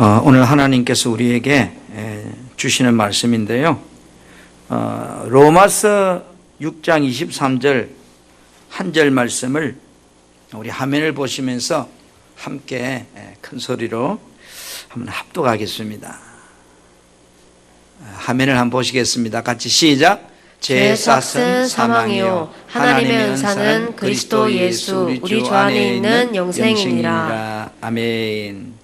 오늘 하나님께서 우리에게 주시는 말씀인데요. 로마서 6장 23절 한 절 말씀을 우리 화면을 보시면서 함께 큰 소리로 한번 합독하겠습니다. 화면을 한번 보시겠습니다. 같이 시작. 죄 싹은 사망이요 하나님의 은사는 그리스도 예수 우리 주 안에 있는 영생이니라. 아멘.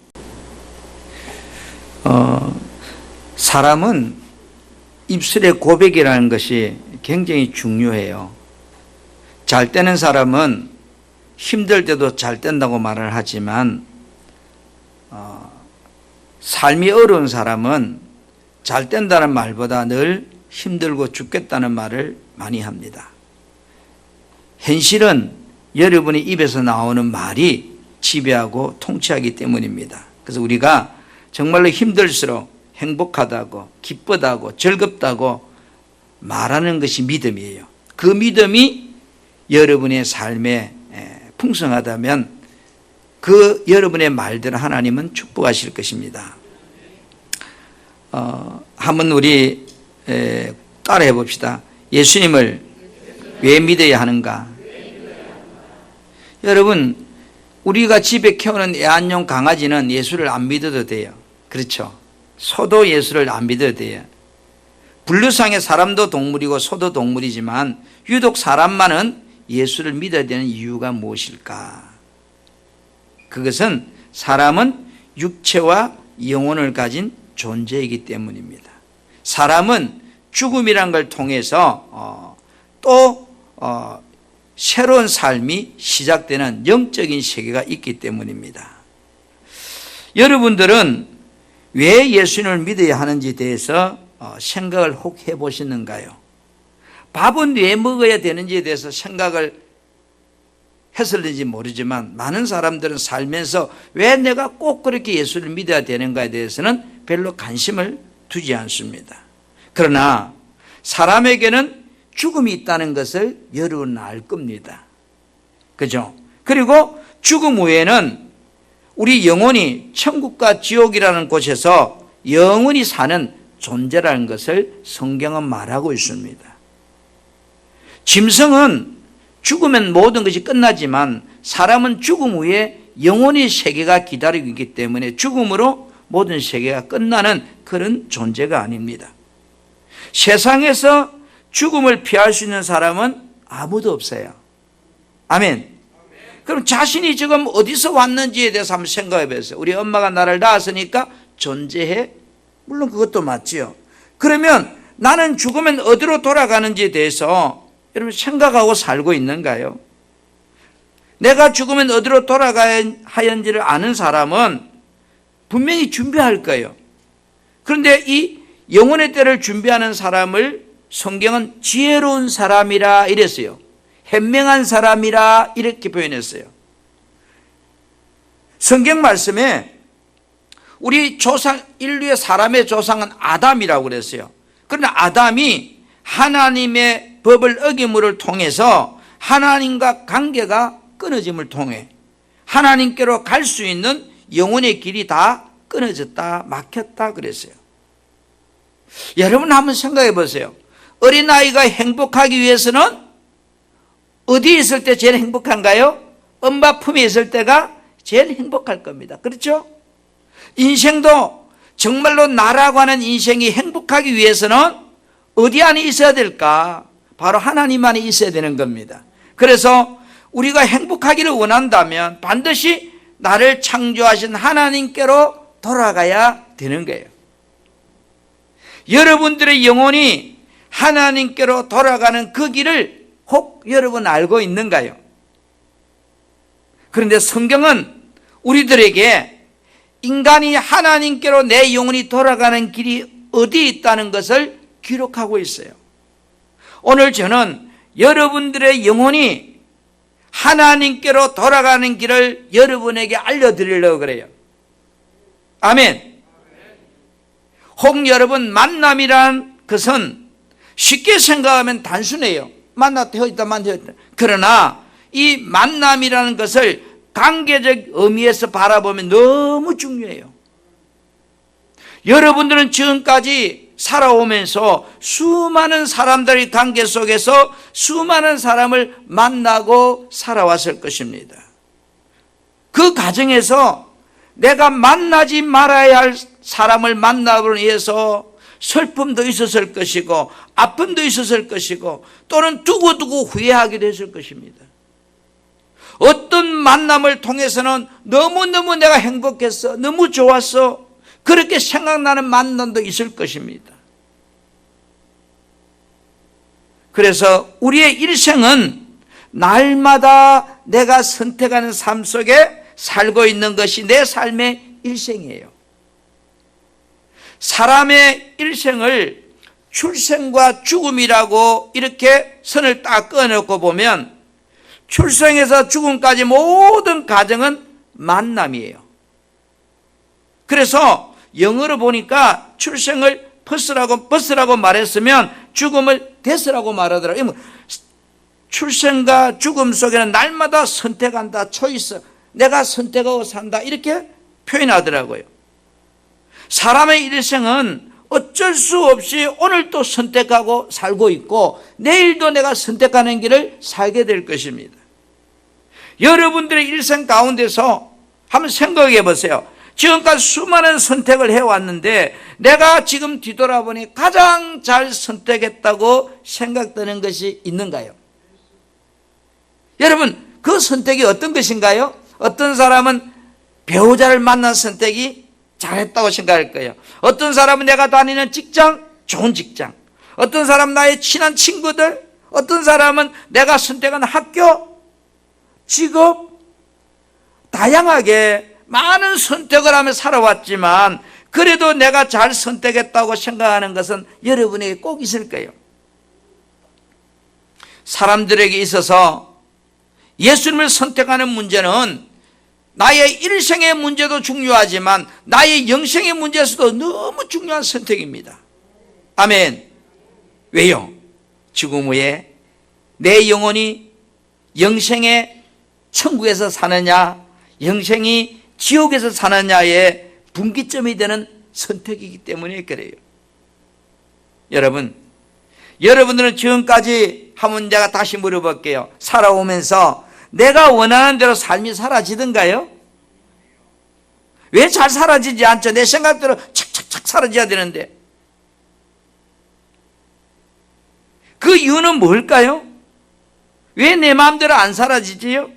사람은 입술의 고백이라는 것이 굉장히 중요해요. 잘 되는 사람은 힘들 때도 잘 된다고 말을 하지만 삶이 어려운 사람은 잘 된다는 말보다 늘 힘들고 죽겠다는 말을 많이 합니다. 현실은 여러분의 입에서 나오는 말이 지배하고 통치하기 때문입니다. 그래서 우리가 정말로 힘들수록 행복하다고 기쁘다고 즐겁다고 말하는 것이 믿음이에요. 그 믿음이 여러분의 삶에 풍성하다면 그 여러분의 말대로 하나님은 축복하실 것입니다. 한번 우리 따라해 봅시다. 예수님을 왜 믿어야 하는가? 여러분, 우리가 집에 키우는 애완용 강아지는 예수를 안 믿어도 돼요. 그렇죠? 소도 예수를 안 믿어도 돼요. 분류상의 사람도 동물이고 소도 동물이지만 유독 사람만은 예수를 믿어야 되는 이유가 무엇일까? 그것은 사람은 육체와 영혼을 가진 존재이기 때문입니다. 사람은 죽음이란 걸 통해서 또 새로운 삶이 시작되는 영적인 세계가 있기 때문입니다. 여러분들은 왜 예수님을 믿어야 하는지에 대해서 생각을 혹 해보시는가요? 밥은 왜 먹어야 되는지에 대해서 생각을 했을는지 모르지만 많은 사람들은 살면서 왜 내가 꼭 그렇게 예수를 믿어야 되는가에 대해서는 별로 관심을 두지 않습니다. 그러나 사람에게는 죽음이 있다는 것을 여러분은 알 겁니다. 그죠? 그리고 죽음 후에는 우리 영혼이 천국과 지옥이라는 곳에서 영원히 사는 존재라는 것을 성경은 말하고 있습니다. 짐승은 죽으면 모든 것이 끝나지만 사람은 죽음 후에 영원히 세계가 기다리고 있기 때문에 죽음으로 모든 세계가 끝나는 그런 존재가 아닙니다. 세상에서 죽음을 피할 수 있는 사람은 아무도 없어요. 아멘. 그럼 자신이 지금 어디서 왔는지에 대해서 한번 생각해 보세요. 우리 엄마가 나를 낳았으니까 존재해? 물론 그것도 맞지요. 그러면 나는 죽으면 어디로 돌아가는지에 대해서 여러분 생각하고 살고 있는가요? 내가 죽으면 어디로 돌아가야 하는지를 아는 사람은 분명히 준비할 거예요. 그런데 이 영혼의 때를 준비하는 사람을 성경은 지혜로운 사람이라 이랬어요. 현명한 사람이라 이렇게 표현했어요. 성경 말씀에 우리 조상, 인류의 사람의 조상은 아담이라고 그랬어요. 그러나 아담이 하나님의 법을 어김을 통해서 하나님과 관계가 끊어짐을 통해 하나님께로 갈 수 있는 영혼의 길이 다 끊어졌다, 막혔다 그랬어요. 여러분 한번 생각해 보세요. 어린아이가 행복하기 위해서는 어디에 있을 때 제일 행복한가요? 엄마 품에 있을 때가 제일 행복할 겁니다. 그렇죠? 인생도 정말로 나라고 하는 인생이 행복하기 위해서는 어디 안에 있어야 될까? 바로 하나님 안에 있어야 되는 겁니다. 그래서 우리가 행복하기를 원한다면 반드시 나를 창조하신 하나님께로 돌아가야 되는 거예요. 여러분들의 영혼이 하나님께로 돌아가는 그 길을 혹 여러분 알고 있는가요? 그런데 성경은 우리들에게 인간이 하나님께로 내 영혼이 돌아가는 길이 어디에 있다는 것을 기록하고 있어요. 오늘 저는 여러분들의 영혼이 하나님께로 돌아가는 길을 여러분에게 알려드리려고 그래요. 아멘. 혹 여러분 만남이란 것은 쉽게 생각하면 단순해요. 만났다 헤어졌다 만났다 헤어졌다. 그러나 이 만남이라는 것을 관계적 의미에서 바라보면 너무 중요해요. 여러분들은 지금까지 살아오면서 수많은 사람들의 관계 속에서 수많은 사람을 만나고 살아왔을 것입니다. 그 과정에서 내가 만나지 말아야 할 사람을 만나기 위해서 슬픔도 있었을 것이고 아픔도 있었을 것이고 또는 두고두고 후회하기도 했을 것입니다. 어떤 만남을 통해서는 너무너무 내가 행복했어, 너무 좋았어, 그렇게 생각나는 만남도 있을 것입니다. 그래서 우리의 일생은 날마다 내가 선택하는 삶 속에 살고 있는 것이 내 삶의 일생이에요. 사람의 일생을 출생과 죽음이라고 이렇게 선을 딱 그어놓고 보면 출생에서 죽음까지 모든 과정은 만남이에요. 그래서 영어로 보니까 출생을 버스라고 말했으면 죽음을 데스라고 말하더라고요. 출생과 죽음 속에는 날마다 선택한다, 초이스, 내가 선택하고 산다, 이렇게 표현하더라고요. 사람의 일생은 어쩔 수 없이 오늘도 선택하고 살고 있고 내일도 내가 선택하는 길을 살게 될 것입니다. 여러분들의 일생 가운데서 한번 생각해 보세요. 지금까지 수많은 선택을 해왔는데 내가 지금 뒤돌아보니 가장 잘 선택했다고 생각되는 것이 있는가요? 여러분, 그 선택이 어떤 것인가요? 어떤 사람은 배우자를 만난 선택이 잘했다고 생각할 거예요. 어떤 사람은 내가 다니는 직장, 좋은 직장. 어떤 사람은 나의 친한 친구들. 어떤 사람은 내가 선택한 학교, 직업. 다양하게 많은 선택을 하며 살아왔지만 그래도 내가 잘 선택했다고 생각하는 것은 여러분에게 꼭 있을 거예요. 사람들에게 있어서 예수님을 선택하는 문제는 나의 일생의 문제도 중요하지만 나의 영생의 문제에서도 너무 중요한 선택입니다. 아멘. 왜요? 죽음 후에 내 영혼이 영생의 천국에서 사느냐 영생이 지옥에서 사느냐의 분기점이 되는 선택이기 때문에 그래요. 여러분들은 지금까지 한번 제가 다시 물어볼게요. 살아오면서 내가 원하는 대로 삶이 사라지던가요? 왜 잘 사라지지 않죠? 내 생각대로 착착착 사라져야 되는데. 그 이유는 뭘까요? 왜 내 마음대로 안 사라지지요?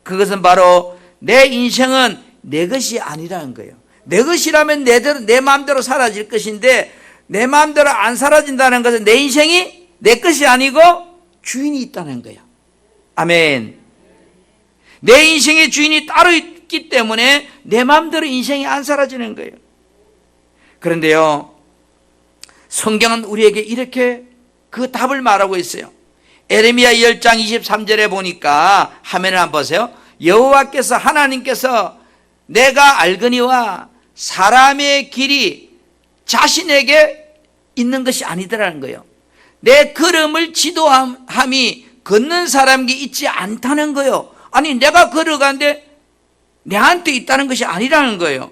그것은 바로 내 인생은 내 것이 아니라는 거예요. 내 것이라면 내 마음대로 사라질 것인데 내 마음대로 안 사라진다는 것은 내 인생이 내 것이 아니고 주인이 있다는 거예요. 아멘. 내 인생의 주인이 따로 있기 때문에 내 마음대로 인생이 안 사라지는 거예요. 그런데요, 성경은 우리에게 이렇게 그 답을 말하고 있어요. 에레미야 10장 23절에 보니까 화면을 한번 보세요. 여호와께서 하나님께서 내가 알거니와 사람의 길이 자신에게 있는 것이 아니더라는 거예요. 내 걸음을 지도함이 걷는 사람에게 있지 않다는 거예요. 아니 내가 걸어가는데 내한테 있다는 것이 아니라는 거예요.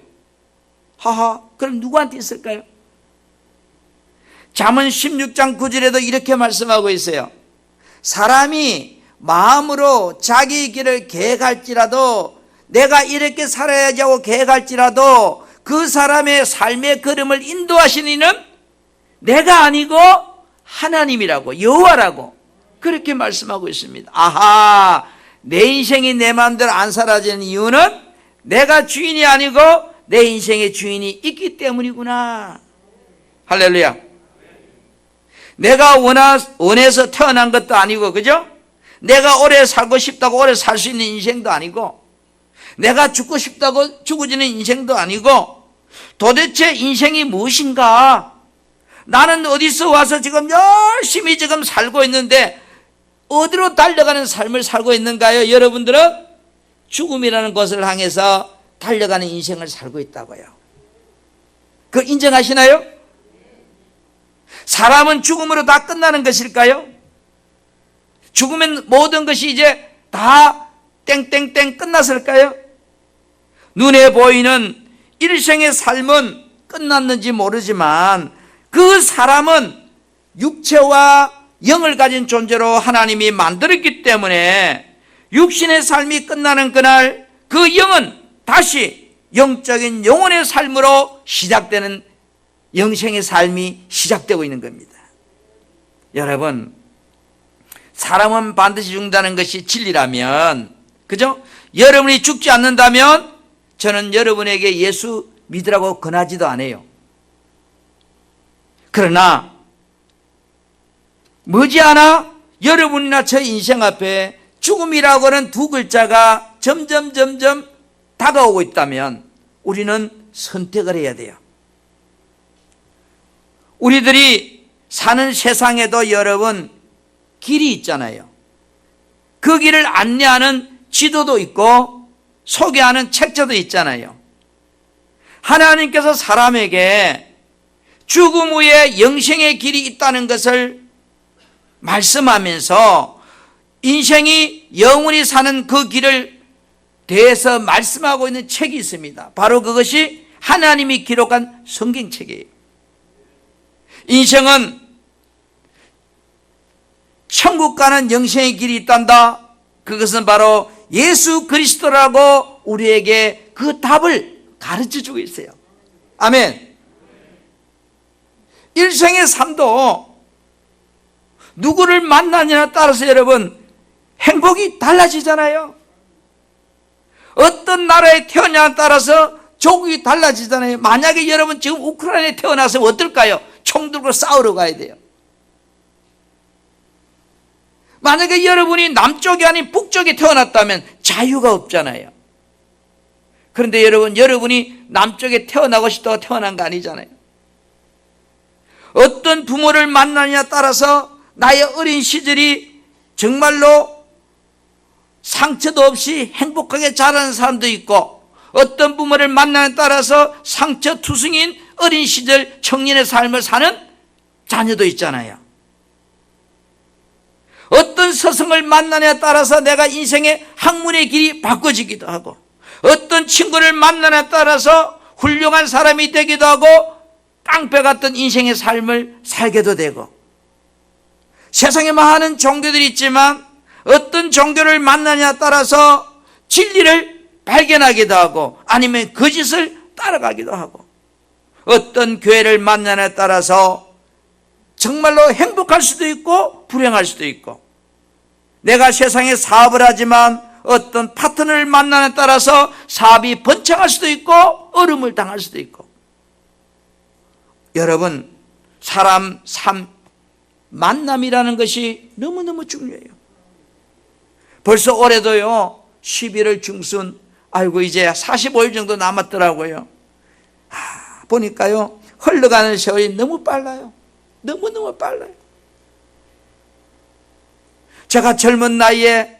하하, 그럼 누구한테 있을까요? 잠언 16장 9절에도 이렇게 말씀하고 있어요. 사람이 마음으로 자기 길을 계획할지라도 내가 이렇게 살아야지 하고 계획할지라도 그 사람의 삶의 걸음을 인도하시는 이는 내가 아니고 하나님이라고, 여호와라고 그렇게 말씀하고 있습니다. 아하, 내 인생이 내 마음대로 안 사라지는 이유는 내가 주인이 아니고 내 인생의 주인이 있기 때문이구나. 할렐루야. 내가 원해서 태어난 것도 아니고, 그죠? 내가 오래 살고 싶다고 오래 살 수 있는 인생도 아니고, 내가 죽고 싶다고 죽어지는 인생도 아니고, 도대체 인생이 무엇인가? 나는 어디서 와서 지금 열심히 지금 살고 있는데 어디로 달려가는 삶을 살고 있는가요? 여러분들은 죽음이라는 것을 향해서 달려가는 인생을 살고 있다고요. 그걸 인정하시나요? 사람은 죽음으로 다 끝나는 것일까요? 죽으면 모든 것이 이제 다 땡땡땡 끝났을까요? 눈에 보이는 일생의 삶은 끝났는지 모르지만 그 사람은 육체와 영을 가진 존재로 하나님이 만들었기 때문에 육신의 삶이 끝나는 그날 그 영은 다시 영적인 영혼의 삶으로 시작되는 영생의 삶이 시작되고 있는 겁니다. 여러분, 사람은 반드시 죽는다는 것이 진리라면, 그죠? 여러분이 죽지 않는다면 저는 여러분에게 예수 믿으라고 권하지도 않아요. 그러나 머지않아 여러분이나 저 인생 앞에 죽음이라고는 두 글자가 점점 다가오고 있다면 우리는 선택을 해야 돼요. 우리들이 사는 세상에도 여러분 길이 있잖아요. 그 길을 안내하는 지도도 있고 소개하는 책자도 있잖아요. 하나님께서 사람에게 죽음 후에 영생의 길이 있다는 것을 말씀하면서 인생이 영원히 사는 그 길을 대해서 말씀하고 있는 책이 있습니다. 바로 그것이 하나님이 기록한 성경책이에요. 인생은 천국 가는 영생의 길이 있단다. 그것은 바로 예수 그리스도라고 우리에게 그 답을 가르쳐주고 있어요. 아멘. 일생의 삶도 누구를 만나느냐에 따라서 여러분 행복이 달라지잖아요. 어떤 나라에 태어나냐에 따라서 조국이 달라지잖아요. 만약에 여러분 지금 우크라이나에 태어나서 어떨까요? 총 들고 싸우러 가야 돼요. 만약에 여러분이 남쪽이 아닌 북쪽에 태어났다면 자유가 없잖아요. 그런데 여러분이 남쪽에 태어나고 싶다고 태어난 거 아니잖아요. 어떤 부모를 만나느냐에 따라서 나의 어린 시절이 정말로 상처도 없이 행복하게 자라는 사람도 있고, 어떤 부모를 만나느냐에 따라서 상처 투성인 어린 시절 청년의 삶을 사는 자녀도 있잖아요. 어떤 스승을 만나느냐에 따라서 내가 인생의 학문의 길이 바꿔지기도 하고, 어떤 친구를 만나느냐에 따라서 훌륭한 사람이 되기도 하고 깡패 같은 인생의 삶을 살게도 되고, 세상에 많은 종교들이 있지만 어떤 종교를 만나냐에 따라서 진리를 발견하기도 하고 아니면 거짓을 따라가기도 하고, 어떤 교회를 만나냐에 따라서 정말로 행복할 수도 있고 불행할 수도 있고, 내가 세상에 사업을 하지만 어떤 파트너를 만나냐에 따라서 사업이 번창할 수도 있고 어려움을 당할 수도 있고. 여러분, 사람 삶 만남이라는 것이 너무너무 중요해요. 벌써 올해도요 11월 중순, 아이고 이제 45일 정도 남았더라고요. 보니까요 흘러가는 세월이 너무 빨라요. 너무너무 빨라요. 제가 젊은 나이에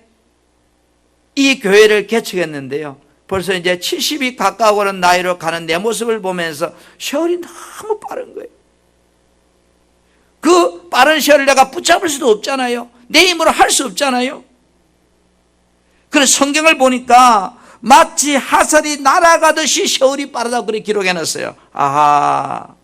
이 교회를 개척했는데요, 벌써 이제 70이 가까워오는 나이로 가는 내 모습을 보면서 세월이 너무 빠른 거예요. 그 빠른 세월을 내가 붙잡을 수도 없잖아요. 내 힘으로 할 수 없잖아요. 그래서 성경을 보니까 마치 하살이 날아가듯이 세월이 빠르다고 그렇게 기록해놨어요. 아하,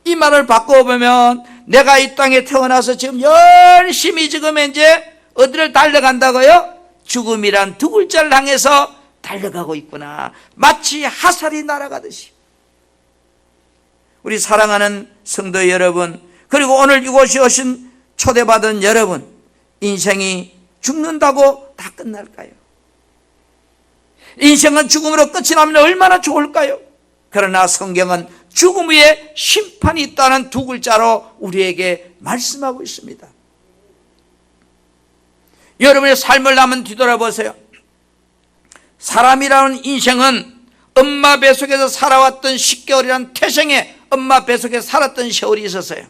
이 말을 바꿔보면 내가 이 땅에 태어나서 지금 열심히 지금 이제 어디를 달려간다고요? 죽음이란 두 글자를 향해서 달려가고 있구나. 마치 하살이 날아가듯이. 우리 사랑하는 성도 여러분, 그리고 오늘 이곳에 오신 초대받은 여러분, 인생이 죽는다고 다 끝날까요? 인생은 죽음으로 끝이 나면 얼마나 좋을까요? 그러나 성경은 죽음 후에 심판이 있다는 두 글자로 우리에게 말씀하고 있습니다. 여러분의 삶을 한번 뒤돌아보세요. 사람이라는 인생은 엄마 뱃속에서 살아왔던 10개월이라는 태생에 엄마 뱃속에 살았던 세월이 있었어요.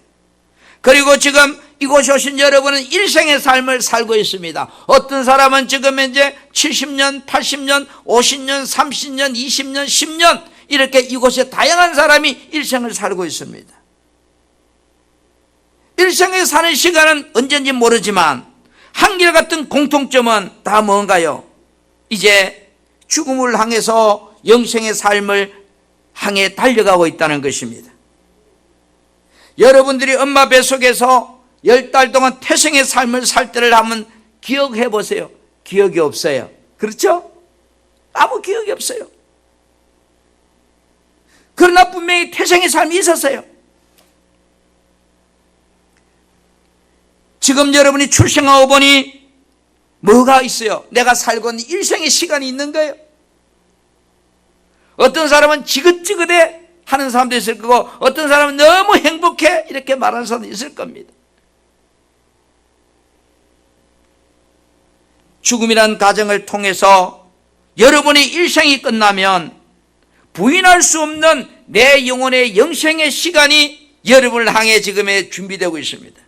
그리고 지금 이곳에 오신 여러분은 일생의 삶을 살고 있습니다. 어떤 사람은 지금 이제 70년, 80년, 50년, 30년, 20년, 10년 이렇게 이곳에 다양한 사람이 일생을 살고 있습니다. 일생에 사는 시간은 언제인지 모르지만 한결같은 공통점은 다 뭔가요? 이제 죽음을 향해서 영생의 삶을 향해 달려가고 있다는 것입니다. 여러분들이 엄마 뱃속에서 10달 동안 태생의 삶을 살 때를 한번 기억해 보세요. 기억이 없어요. 그렇죠? 아무 기억이 없어요. 그러나 분명히 태생의 삶이 있었어요. 지금 여러분이 출생하고 보니 뭐가 있어요? 내가 살고 있는 일생의 시간이 있는 거예요. 어떤 사람은 지긋지긋해 하는 사람도 있을 거고, 어떤 사람은 너무 행복해 이렇게 말하는 사람도 있을 겁니다. 죽음이란 과정을 통해서 여러분의 일생이 끝나면 부인할 수 없는 내 영혼의 영생의 시간이 여러분을 향해 지금 준비되고 있습니다.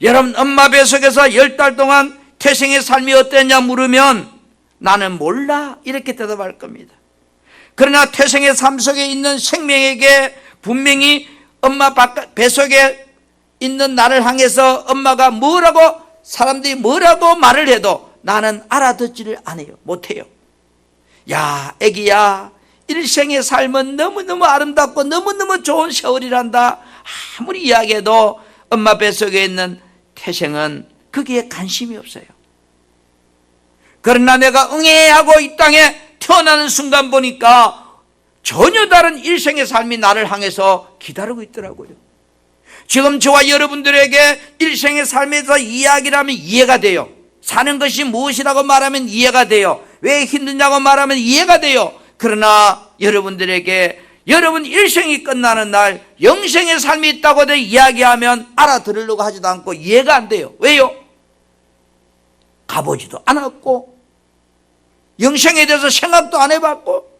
여러분 엄마 뱃속에서 10달 동안 태생의 삶이 어땠냐 물으면 나는 몰라 이렇게 대답할 겁니다. 그러나 태생의 삶 속에 있는 생명에게 분명히 엄마 뱃속에 있는 나를 향해서 엄마가 뭐라고 사람들이 뭐라고 말을 해도 나는 알아듣지를 않아요. 못해요. 야 애기야 일생의 삶은 너무너무 아름답고 너무너무 좋은 세월이란다. 아무리 이야기해도 엄마 뱃속에 있는 태생은 거기에 관심이 없어요. 그러나 내가 응애하고 이 땅에 태어나는 순간 보니까 전혀 다른 일생의 삶이 나를 향해서 기다리고 있더라고요. 지금 저와 여러분들에게 일생의 삶에서 이야기를 하면 이해가 돼요. 사는 것이 무엇이라고 말하면 이해가 돼요. 왜 힘드냐고 말하면 이해가 돼요. 그러나 여러분들에게 여러분 일생이 끝나는 날 영생의 삶이 있다고 이야기하면 알아들으려고 하지도 않고 이해가 안 돼요. 왜요? 가보지도 않았고 영생에 대해서 생각도 안 해봤고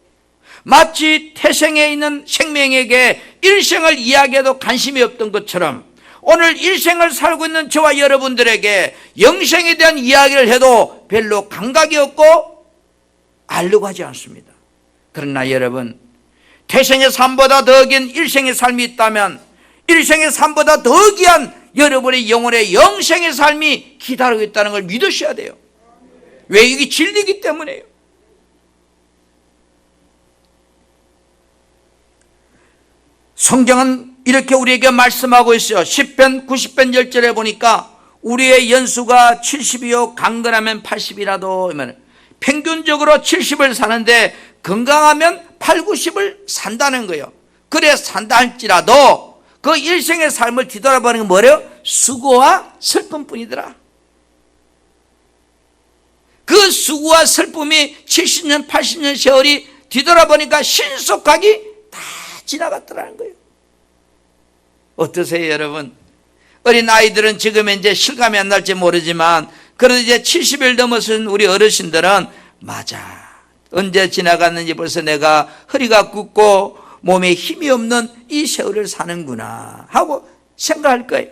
마치 태생에 있는 생명에게 일생을 이야기해도 관심이 없던 것처럼 오늘 일생을 살고 있는 저와 여러분들에게 영생에 대한 이야기를 해도 별로 감각이 없고 알려고 하지 않습니다. 그러나 여러분 태생의 삶보다 더 긴 일생의 삶이 있다면 일생의 삶보다 더 귀한 여러분의 영혼의 영생의 삶이 기다리고 있다는 걸 믿으셔야 돼요. 왜? 이게 진리이기 때문에요. 성경은 이렇게 우리에게 말씀하고 있어요. 10편 90편 10절에 보니까 우리의 연수가 70이요 강건하면 80이라도 평균적으로 70을 사는데 건강하면 8, 90을 산다는 거예요. 그래 산다 할지라도 그 일생의 삶을 뒤돌아보는 게 뭐래요? 수고와 슬픔뿐이더라. 그 수고와 슬픔이 70년 80년 세월이 뒤돌아보니까 신속하게 다 지나갔더라는 거예요. 어떠세요 여러분? 어린 아이들은 지금 이제 실감이 안 날지 모르지만 그래도 이제 70일 넘어선 우리 어르신들은 맞아 언제 지나갔는지 벌써 내가 허리가 굽고 몸에 힘이 없는 이 세월을 사는구나 하고 생각할 거예요.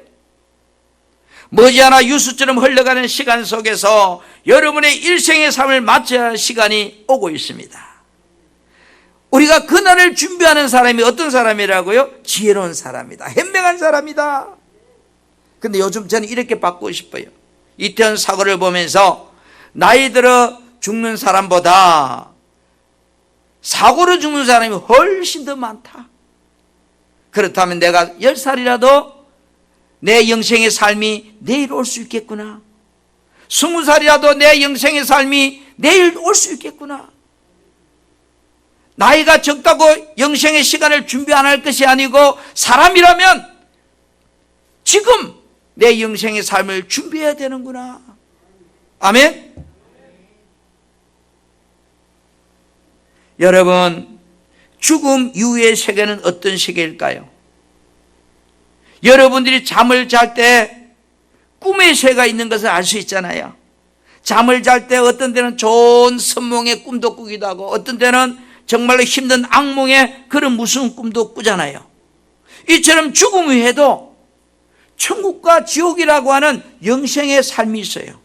머지않아 유수처럼 흘러가는 시간 속에서 여러분의 일생의 삶을 마쳐야 할 시간이 오고 있습니다. 우리가 그날을 준비하는 사람이 어떤 사람이라고요? 지혜로운 사람이다. 현명한 사람이다. 근데 요즘 저는 이렇게 바꾸고 싶어요. 이태원 사고를 보면서 나이 들어 죽는 사람보다 사고로 죽는 사람이 훨씬 더 많다. 그렇다면 내가 10살이라도 내 영생의 삶이 내일 올 수 있겠구나. 20살이라도 내 영생의 삶이 내일 올 수 있겠구나. 나이가 적다고 영생의 시간을 준비 안 할 것이 아니고 사람이라면 지금 내 영생의 삶을 준비해야 되는구나. 아멘. 여러분 죽음 이후의 세계는 어떤 세계일까요? 여러분들이 잠을 잘 때 꿈의 세계가 있는 것을 알 수 있잖아요. 잠을 잘 때 어떤 때는 좋은 선몽의 꿈도 꾸기도 하고 어떤 때는 정말로 힘든 악몽의 그런 무서운 꿈도 꾸잖아요. 이처럼 죽음 후에도 천국과 지옥이라고 하는 영생의 삶이 있어요.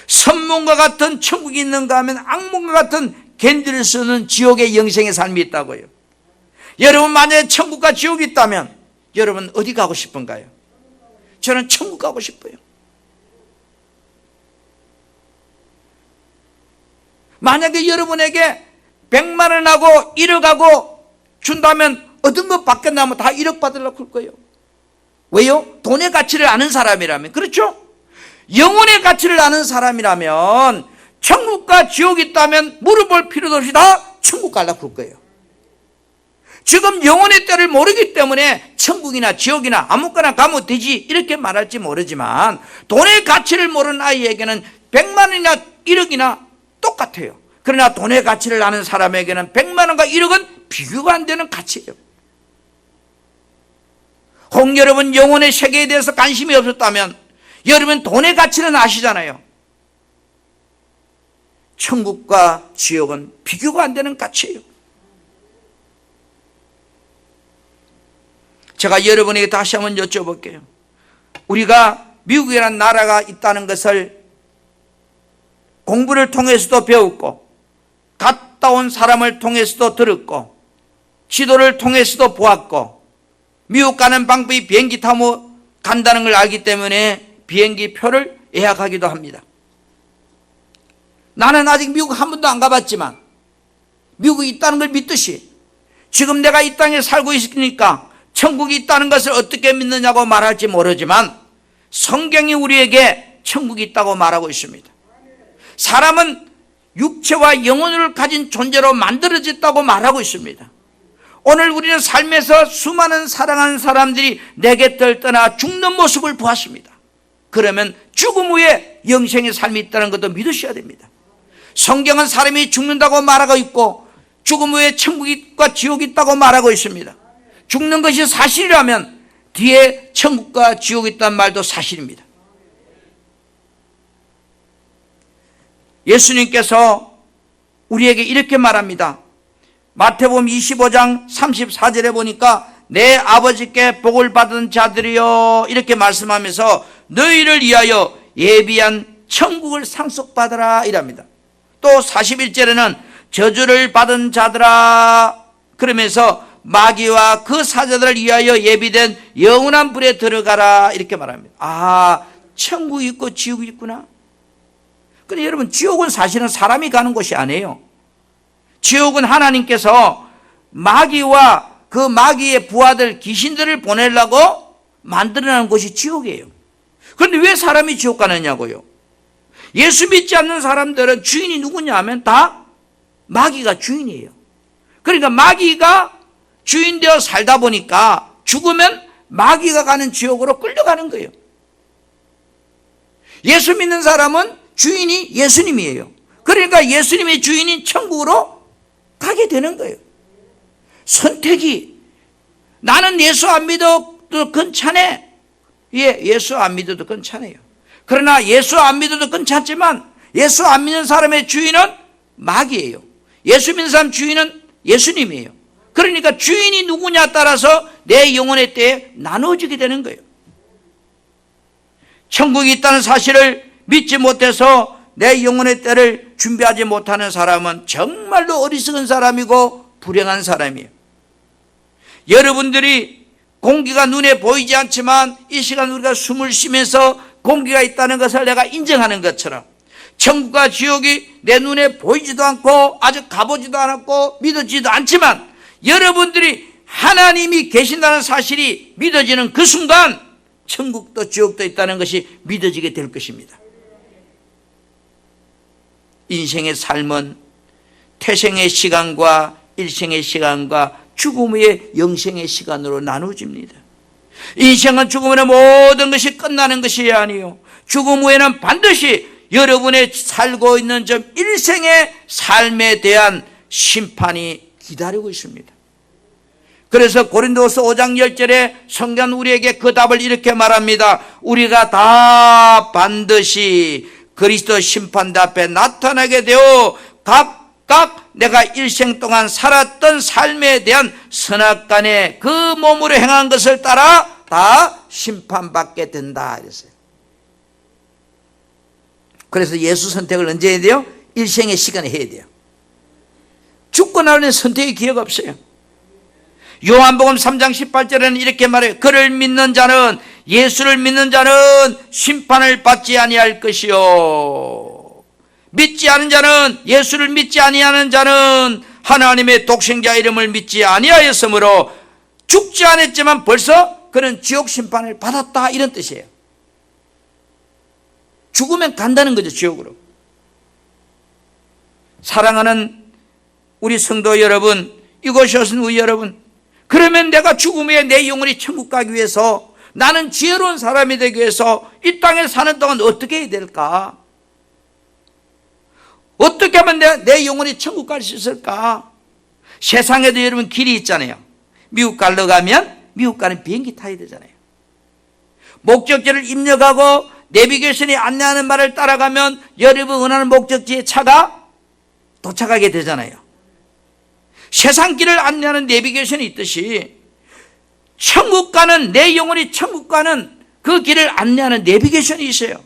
선몽과 같은 천국이 있는가 하면 악몽과 같은 견딜 수 없는 지옥의 영생의 삶이 있다고요. 여러분 만약에 천국과 지옥이 있다면 여러분 어디 가고 싶은가요? 저는 천국 가고 싶어요. 만약에 여러분에게 100만 원하고 1억하고 준다면 얻은 것 밖에 나면 다 1억 받으려고 할 거예요. 왜요? 돈의 가치를 아는 사람이라면. 그렇죠? 영혼의 가치를 아는 사람이라면 천국과 지옥이 있다면 물어볼 필요도 없이 다 천국 가려고 할 거예요. 지금 영혼의 때를 모르기 때문에 천국이나 지옥이나 아무거나 가면 되지 이렇게 말할지 모르지만, 돈의 가치를 모르는 아이에게는 100만 원이나 1억이나 똑같아요. 그러나 돈의 가치를 아는 사람에게는 100만 원과 1억은 비교가 안 되는 가치예요. 혹 여러분 영혼의 세계에 대해서 관심이 없었다면 여러분 돈의 가치는 아시잖아요. 천국과 지옥은 비교가 안 되는 가치예요. 제가 여러분에게 다시 한번 여쭤볼게요. 우리가 미국이라는 나라가 있다는 것을 공부를 통해서도 배웠고, 갔다 온 사람을 통해서도 들었고, 지도를 통해서도 보았고, 미국 가는 방법이 비행기 타고 간다는 걸 알기 때문에 비행기 표를 예약하기도 합니다. 나는 아직 미국 한 번도 안 가봤지만 미국이 있다는 걸 믿듯이 지금 내가 이 땅에 살고 있으니까 천국이 있다는 것을 어떻게 믿느냐고 말할지 모르지만 성경이 우리에게 천국이 있다고 말하고 있습니다. 사람은 육체와 영혼을 가진 존재로 만들어졌다고 말하고 있습니다. 오늘 우리는 삶에서 수많은 사랑하는 사람들이 내 곁을 떠나 죽는 모습을 보았습니다. 그러면 죽음 후에 영생의 삶이 있다는 것도 믿으셔야 됩니다. 성경은 사람이 죽는다고 말하고 있고 죽음 후에 천국과 지옥이 있다고 말하고 있습니다. 죽는 것이 사실이라면 뒤에 천국과 지옥이 있다는 말도 사실입니다. 예수님께서 우리에게 이렇게 말합니다. 마태복음 25장 34절에 보니까 내 아버지께 복을 받은 자들이여 이렇게 말씀하면서 너희를 위하여 예비한 천국을 상속받으라 이랍니다. 또 41절에는 저주를 받은 자들아 그러면서 마귀와 그 사자들을 위하여 예비된 영원한 불에 들어가라 이렇게 말합니다. 아, 천국이 있고 지옥이 있구나. 근데 여러분 지옥은 사실은 사람이 가는 곳이 아니에요. 지옥은 하나님께서 마귀와 그 마귀의 부하들 귀신들을 보내려고 만들어놓은 곳이 지옥이에요. 그런데 왜 사람이 지옥 가느냐고요? 예수 믿지 않는 사람들은 주인이 누구냐 하면 다 마귀가 주인이에요. 그러니까 마귀가 주인 되어 살다 보니까 죽으면 마귀가 가는 지옥으로 끌려가는 거예요. 예수 믿는 사람은 주인이 예수님이에요. 그러니까 예수님의 주인인 천국으로 가게 되는 거예요. 선택이 나는 예수 안 믿어도 괜찮아. 예, 예수 안 믿어도 괜찮아요. 그러나 예수 안 믿어도 괜찮지만 예수 안 믿는 사람의 주인은 마귀예요. 예수 믿는 사람 주인은 예수님이에요. 그러니까 주인이 누구냐 따라서 내 영혼의 때에 나눠지게 되는 거예요. 천국이 있다는 사실을 믿지 못해서 내 영혼의 때를 준비하지 못하는 사람은 정말로 어리석은 사람이고 불행한 사람이에요. 여러분들이 공기가 눈에 보이지 않지만 이 시간 우리가 숨을 쉬면서 공기가 있다는 것을 내가 인정하는 것처럼 천국과 지옥이 내 눈에 보이지도 않고 아직 가보지도 않았고 믿어지지도 않지만 여러분들이 하나님이 계신다는 사실이 믿어지는 그 순간 천국도 지옥도 있다는 것이 믿어지게 될 것입니다. 인생의 삶은 태생의 시간과 일생의 시간과 죽음 후의 영생의 시간으로 나누어집니다. 인생은 죽음 후에 모든 것이 끝나는 것이 아니요, 죽음 후에는 반드시 여러분의 살고 있는 점 일생의 삶에 대한 심판이 기다리고 있습니다. 그래서 고린도서 5장 10절에 성경 우리에게 그 답을 이렇게 말합니다. 우리가 다 반드시 그리스도 심판대 앞에 나타나게 되어 각각 내가 일생 동안 살았던 삶에 대한 선악간에 그 몸으로 행한 것을 따라 다 심판받게 된다 이랬어요. 그래서 예수 선택을 언제 해야 돼요? 일생의 시간에 해야 돼요. 죽고 나면 선택의 기회가 없어요. 요한복음 3장 18절에는 이렇게 말해요. 그를 믿는 자는, 예수를 믿는 자는 심판을 받지 아니할 것이요, 믿지 않은 자는, 예수를 믿지 아니하는 자는 하나님의 독생자 이름을 믿지 아니하였으므로 죽지 않았지만 벌써 그는 지옥 심판을 받았다, 이런 뜻이에요. 죽으면 간다는 거죠, 지옥으로. 사랑하는 우리 성도 여러분, 이곳에 오신 우리 여러분, 그러면 내가 죽음 후에 내 영혼이 천국 가기 위해서, 나는 지혜로운 사람이 되기 위해서 이 땅에 사는 동안 어떻게 해야 될까? 어떻게 하면 내 영혼이 천국 갈 수 있을까? 세상에도 여러분 길이 있잖아요. 미국 가려 가면 미국 가는 비행기 타야 되잖아요. 목적지를 입력하고 내비게이션이 안내하는 말을 따라가면 여러분 원하는 목적지에 차가 도착하게 되잖아요. 세상 길을 안내하는 내비게이션이 있듯이 천국 가는, 내 영혼이 천국 가는 그 길을 안내하는 내비게이션이 있어요.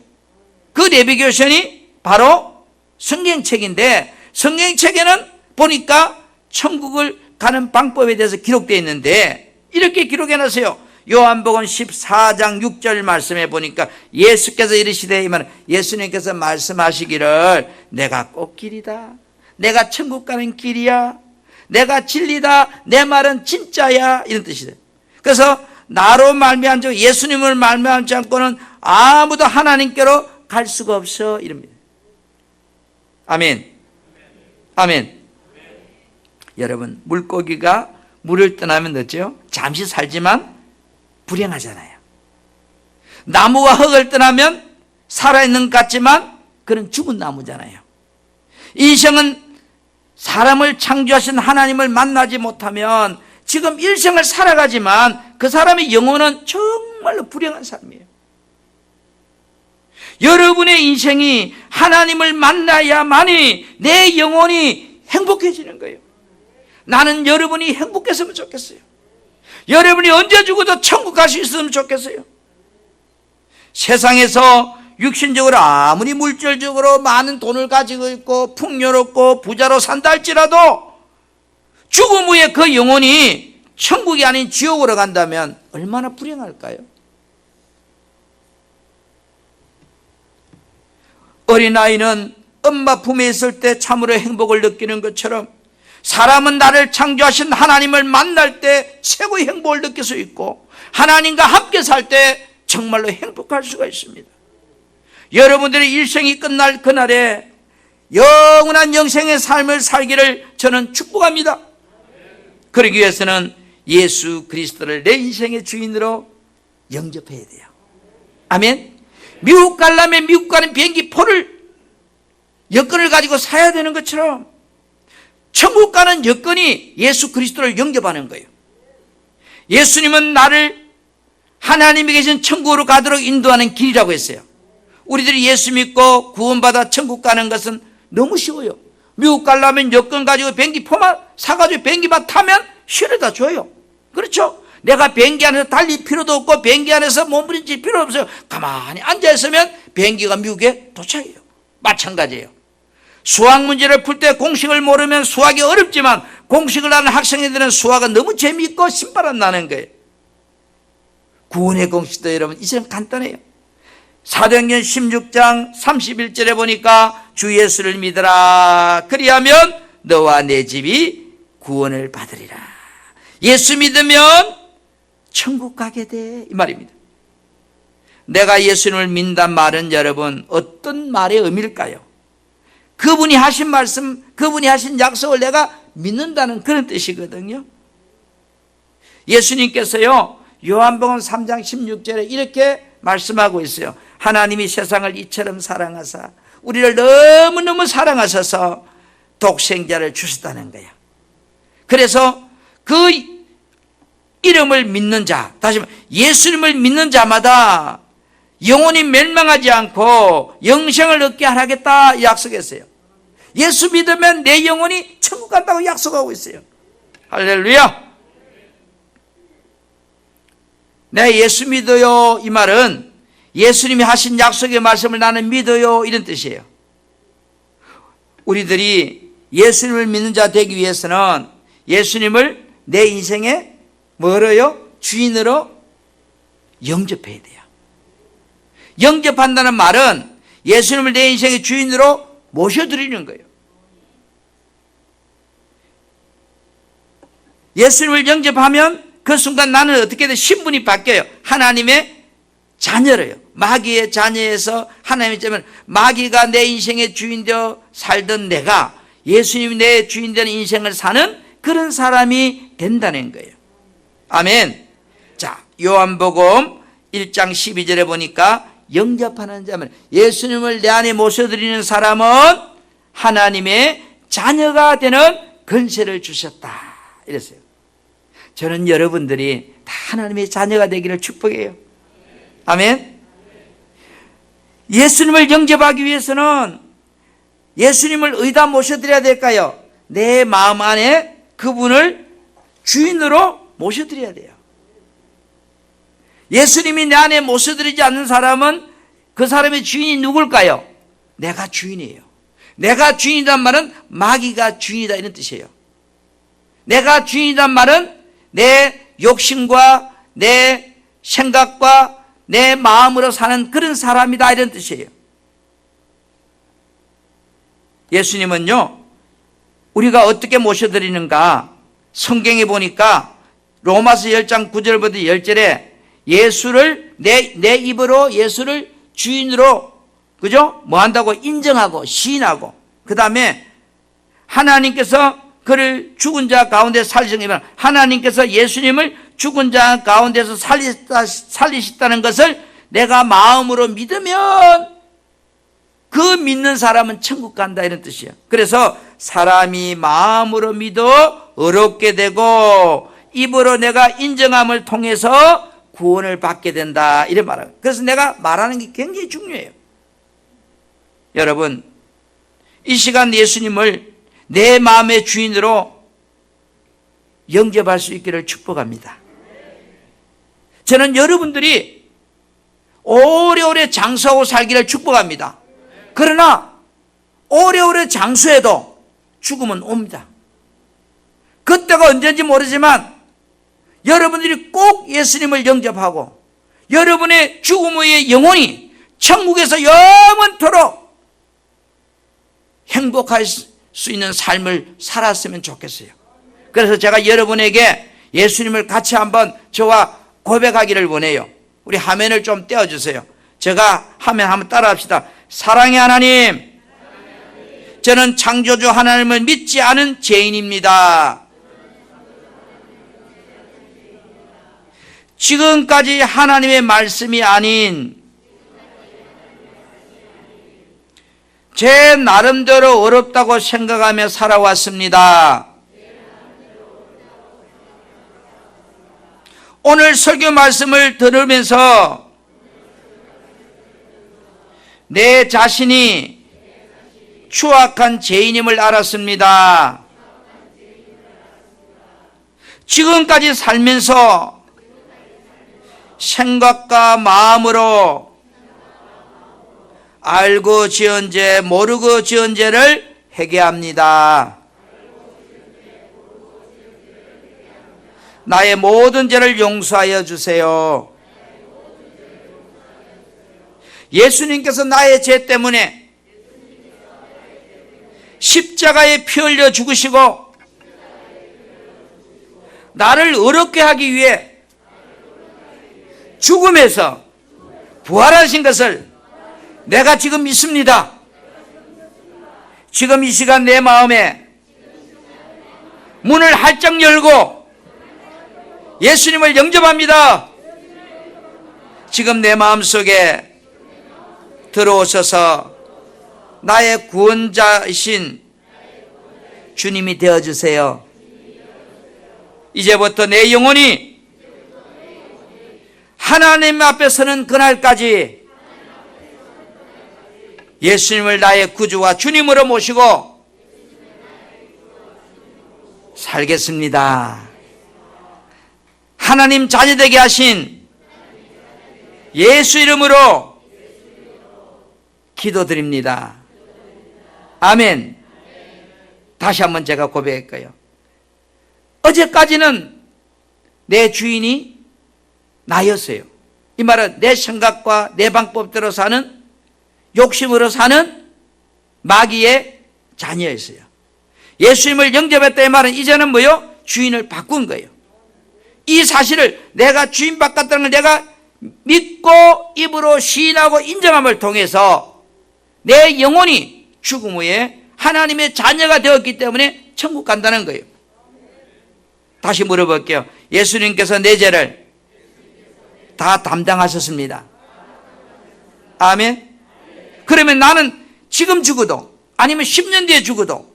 그 내비게이션이 바로 성경책인데, 성경책에는 보니까 천국을 가는 방법에 대해서 기록되어 있는데 이렇게 기록해놨어요. 요한복음 14장 6절 말씀에 보니까 예수께서 이르시되, 이 말은 예수님께서 말씀하시기를 내가 꽃길이다, 내가 천국 가는 길이야, 내가 진리다, 내 말은 진짜야, 이런 뜻이래요. 그래서 나로 말미암지 않고, 예수님을 말미암지 않고는 아무도 하나님께로 갈 수가 없어, 이럽니다. 아멘. 아멘. 여러분, 물고기가 물을 떠나면 어때요? 잠시 살지만 불행하잖아요. 나무가 흙을 떠나면 살아있는 것 같지만 그는 죽은 나무잖아요. 인생은 사람을 창조하신 하나님을 만나지 못하면 지금 일생을 살아가지만 그 사람의 영혼은 정말로 불행한 삶이에요. 여러분의 인생이 하나님을 만나야만이 내 영혼이 행복해지는 거예요. 나는 여러분이 행복했으면 좋겠어요. 여러분이 언제 죽어도 천국 갈 수 있으면 좋겠어요. 세상에서 육신적으로 아무리 물질적으로 많은 돈을 가지고 있고 풍요롭고 부자로 산다 할지라도 죽음 후에 그 영혼이 천국이 아닌 지옥으로 간다면 얼마나 불행할까요? 어린아이는 엄마 품에 있을 때 참으로 행복을 느끼는 것처럼 사람은 나를 창조하신 하나님을 만날 때 최고의 행복을 느낄 수 있고 하나님과 함께 살 때 정말로 행복할 수가 있습니다. 여러분들의 일생이 끝날 그날에 영원한 영생의 삶을 살기를 저는 축복합니다. 그러기 위해서는 예수 그리스도를 내 인생의 주인으로 영접해야 돼요. 아멘. 미국 가려면 미국 가는 비행기 표를 여권을 가지고 사야 되는 것처럼 천국 가는 여건이 예수 그리스도를 영접하는 거예요. 예수님은 나를 하나님이 계신 천국으로 가도록 인도하는 길이라고 했어요. 우리들이 예수 믿고 구원받아 천국 가는 것은 너무 쉬워요. 미국 가려면 여권 가지고 비행기 표만 사가지고 비행기만 타면 쉬려다 줘요. 그렇죠? 내가 비행기 안에서 달릴 필요도 없고 비행기 안에서 몸부림칠 필요 없어요. 가만히 앉아있으면 비행기가 미국에 도착해요. 마찬가지예요. 수학 문제를 풀 때 공식을 모르면 수학이 어렵지만 공식을 아는 학생들은 수학은 너무 재미있고 신바람 나는 거예요. 구원의 공식도 여러분 이제는 간단해요. 사도행전 16장 31절에 보니까 주 예수를 믿으라 그리하면 너와 내 집이 구원을 받으리라. 예수 믿으면 천국 가게 돼, 이 말입니다. 내가 예수님을 믿는다는 말은 여러분 어떤 말의 의미일까요? 그분이 하신 말씀, 그분이 하신 약속을 내가 믿는다는 그런 뜻이거든요. 예수님께서요 요한복음 3장 16절에 이렇게 말씀하고 있어요. 하나님이 세상을 이처럼 사랑하사 우리를 너무너무 사랑하셔서 독생자를 주셨다는 거예요. 그래서 그 이름을 믿는 자, 다시 말해 예수님을 믿는 자마다 영혼이 멸망하지 않고 영생을 얻게 하겠다 약속했어요. 예수 믿으면 내 영혼이 천국 간다고 약속하고 있어요. 할렐루야. 내 예수 믿어요 이 말은 예수님이 하신 약속의 말씀을 나는 믿어요 이런 뜻이에요. 우리들이 예수님을 믿는 자 되기 위해서는 예수님을 내 인생에 뭐로요? 주인으로 영접해야 돼요. 영접한다는 말은 예수님을 내 인생의 주인으로 모셔드리는 거예요. 예수님을 영접하면 그 순간 나는 어떻게 돼? 신분이 바뀌어요. 하나님의 자녀래요. 마귀의 자녀에서 하나님의 자녀. 마귀가 내 인생의 주인 되어 살던 내가 예수님이 내 주인 되는 인생을 사는 그런 사람이 된다는 거예요. 아멘. 자, 요한복음 1장 12절에 보니까 영접하는 자면 예수님을 내 안에 모셔드리는 사람은 하나님의 자녀가 되는 권세를 주셨다. 이랬어요. 저는 여러분들이 다 하나님의 자녀가 되기를 축복해요. 아멘. 예수님을 영접하기 위해서는 예수님을 어디다 모셔드려야 될까요? 내 마음 안에 그분을 주인으로 모셔드려야 돼요. 예수님이 내 안에 모셔드리지 않는 사람은 그 사람의 주인이 누굴까요? 내가 주인이에요. 내가 주인이란 말은 마귀가 주인이다 이런 뜻이에요. 내가 주인이란 말은 내 욕심과 내 생각과 내 마음으로 사는 그런 사람이다 이런 뜻이에요. 예수님은요, 우리가 어떻게 모셔드리는가? 성경에 보니까 로마서 10장 9절부터 10절에 예수를 내 입으로 예수를 주인으로, 그죠? 뭐 한다고? 인정하고 시인하고, 그 다음에 하나님께서 그를 죽은 자 가운데 살리시면 하나님께서 예수님을 죽은 자 가운데서 살리셨다는 것을 내가 마음으로 믿으면 그 믿는 사람은 천국 간다 이런 뜻이에요. 그래서 사람이 마음으로 믿어 의롭게 되고 입으로 내가 인정함을 통해서 구원을 받게 된다 이런 말이에요. 그래서 내가 말하는 게 굉장히 중요해요. 여러분, 이 시간 예수님을 내 마음의 주인으로 영접할 수 있기를 축복합니다. 저는 여러분들이 오래오래 장수하고 살기를 축복합니다. 그러나 오래오래 장수해도 죽음은 옵니다. 그때가 언제인지 모르지만 여러분들이 꼭 예수님을 영접하고 여러분의 죽음 후의 영혼이 천국에서 영원토록 행복할 수 있는 삶을 살았으면 좋겠어요. 그래서 제가 여러분에게 예수님을 같이 한번 저와 고백하기를 원해요. 우리 화면을 좀 떼어주세요. 제가 하면 한번 따라합시다. 사랑의 하나님, 저는 창조주 하나님을 믿지 않은 죄인입니다. 지금까지 하나님의 말씀이 아닌 제 나름대로 어렵다고 생각하며 살아왔습니다. 오늘 설교 말씀을 들으면서 내 자신이 추악한 죄인임을 알았습니다. 지금까지 살면서 생각과 마음으로 알고 지은 죄, 모르고 지은 죄를 회개합니다. 나의 모든 죄를 용서하여 주세요. 예수님께서 나의 죄 때문에 십자가에 피 흘려 죽으시고 나를 의롭게 하기 위해 죽음에서 부활하신 것을 내가 지금 믿습니다. 지금 이 시간 내 마음에 문을 활짝 열고 예수님을 영접합니다. 지금 내 마음속에 들어오셔서 나의 구원자이신 주님이 되어주세요. 이제부터 내 영혼이 하나님 앞에 서는 그날까지 예수님을 나의 구주와 주님으로 모시고 살겠습니다. 하나님 자녀되게 하신 예수 이름으로 기도드립니다. 아멘. 다시 한번 제가 고백할까요? 어제까지는 내 주인이 나였어요. 이 말은 내 생각과 내 방법대로 사는, 욕심으로 사는 마귀의 자녀였어요. 예수님을 영접했다 이 말은 이제는 뭐요? 주인을 바꾼 거예요. 이 사실을 내가 주인 바꿨다는 걸 내가 믿고 입으로 시인하고 인정함을 통해서 내 영혼이 죽음 후에 하나님의 자녀가 되었기 때문에 천국 간다는 거예요. 다시 물어볼게요. 예수님께서 내 죄를 다 담당하셨습니다. 아멘. 그러면 나는 지금 죽어도 아니면 10년 뒤에 죽어도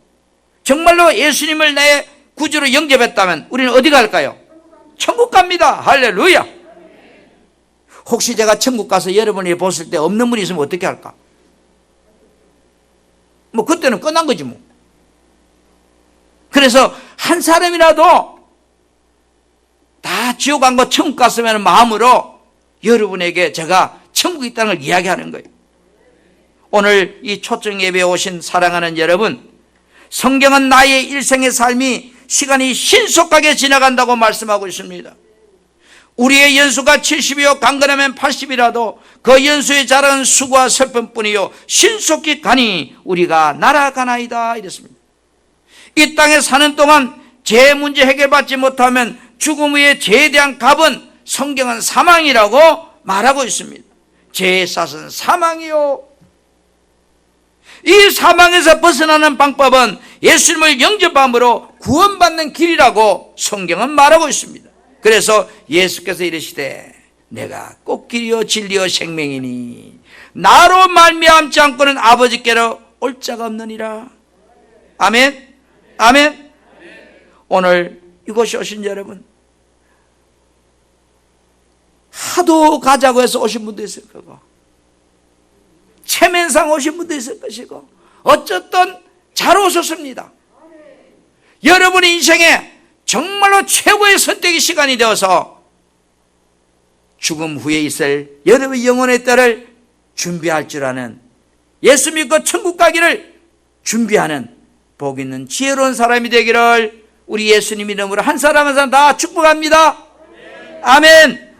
정말로 예수님을 내 구주로 영접했다면 우리는 어디 갈까요? 천국 갑니다. 할렐루야. 혹시 제가 천국 가서 여러분이 보실 때 없는 분이 있으면 어떻게 할까? 뭐 그때는 끝난 거지 뭐. 그래서 한 사람이라도 다 지옥 간 거 천국 갔으면 마음으로 여러분에게 제가 천국이 있다는 걸 이야기하는 거예요. 오늘 이 초청 예배에 오신 사랑하는 여러분, 성경은 나의 일생의 삶이 시간이 신속하게 지나간다고 말씀하고 있습니다. 우리의 연수가 70이요 강건하면 80이라도 그 연수의 자랑은 수고와 슬픔뿐이요 신속히 가니 우리가 날아가나이다 이랬습니다. 이 땅에 사는 동안 죄 문제 해결받지 못하면 죽음 후에 죄에 대한 값은 성경은 사망이라고 말하고 있습니다. 죄의 쌌은 사망이요. 이 사망에서 벗어나는 방법은 예수님을 영접함으로 구원받는 길이라고 성경은 말하고 있습니다. 그래서 예수께서 이르시되 내가 꽃길이요 진리요 생명이니 나로 말미암지 않고는 아버지께로 올 자가 없느니라. 아멘. 아멘. 오늘 이곳에 오신 여러분, 하도 가자고 해서 오신 분도 있을 거고 체면상 오신 분도 있을 것이고 어쨌든 잘 오셨습니다. 여러분의 인생에 정말로 최고의 선택의 시간이 되어서 죽음 후에 있을 여러분의 영혼의 때를 준비할 줄 아는, 예수 믿고 천국 가기를 준비하는 복 있는 지혜로운 사람이 되기를 우리 예수님 이름으로 한 사람 한 사람 다 축복합니다. 아멘.